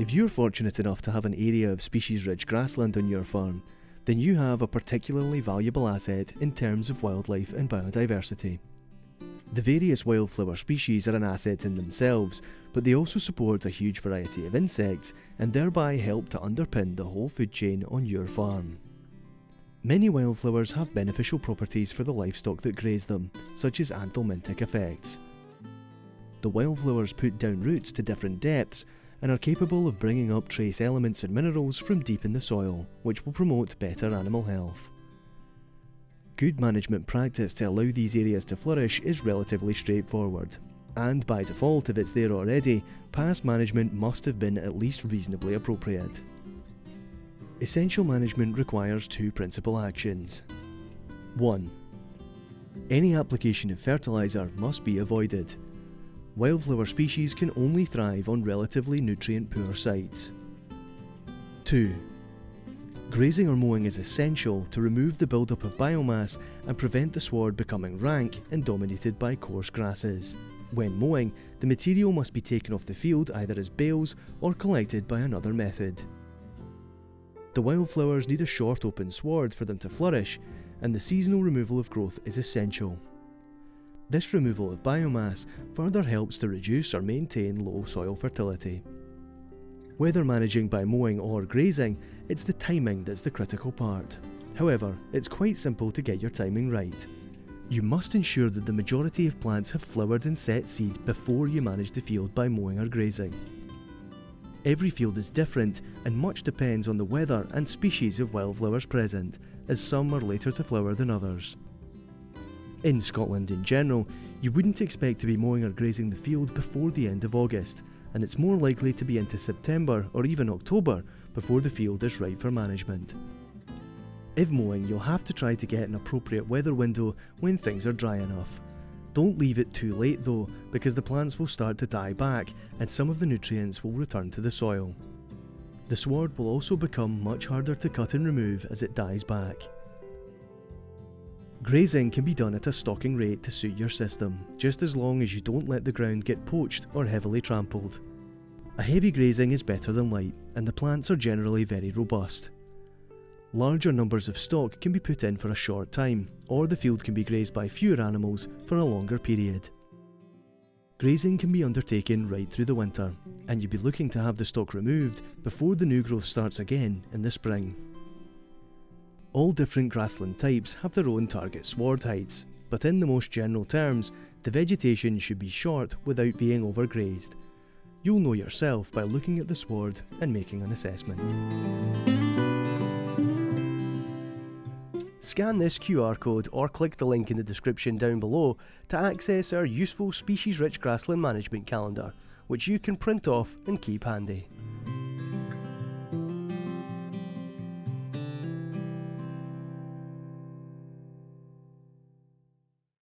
If you're fortunate enough to have an area of species-rich grassland on your farm, then you have a particularly valuable asset in terms of wildlife and biodiversity. The various wildflower species are an asset in themselves, but they also support a huge variety of insects and thereby help to underpin the whole food chain on your farm. Many wildflowers have beneficial properties for the livestock that graze them, such as anthelmintic effects. The wildflowers put down roots to different depths and are capable of bringing up trace elements and minerals from deep in the soil, which will promote better animal health. Good management practice to allow these areas to flourish is relatively straightforward, and by default, if it's there already, past management must have been at least reasonably appropriate. Essential management requires two principal actions. 1. Any application of fertiliser must be avoided. Wildflower species can only thrive on relatively nutrient-poor sites. 2. Grazing or mowing is essential to remove the build-up of biomass and prevent the sward becoming rank and dominated by coarse grasses. When mowing, the material must be taken off the field either as bales or collected by another method. The wildflowers need a short open sward for them to flourish, and the seasonal removal of growth is essential. This removal of biomass further helps to reduce or maintain low soil fertility. Whether managing by mowing or grazing, it's the timing that's the critical part. However, it's quite simple to get your timing right. You must ensure that the majority of plants have flowered and set seed before you manage the field by mowing or grazing. Every field is different, and much depends on the weather and species of wildflowers present, as some are later to flower than others. In Scotland in general, you wouldn't expect to be mowing or grazing the field before the end of August, and it's more likely to be into September or even October before the field is right for management. If mowing, you'll have to try to get an appropriate weather window when things are dry enough. Don't leave it too late though, because the plants will start to die back and some of the nutrients will return to the soil. The sward will also become much harder to cut and remove as it dies back. Grazing can be done at a stocking rate to suit your system, just as long as you don't let the ground get poached or heavily trampled. A heavy grazing is better than light, and the plants are generally very robust. Larger numbers of stock can be put in for a short time, or the field can be grazed by fewer animals for a longer period. Grazing can be undertaken right through the winter, and you'll be looking to have the stock removed before the new growth starts again in the spring. All different grassland types have their own target sward heights, but in the most general terms, the vegetation should be short without being overgrazed. You'll know yourself by looking at the sward and making an assessment. Scan this QR code or click the link in the description down below to access our useful species-rich grassland management calendar, which you can print off and keep handy.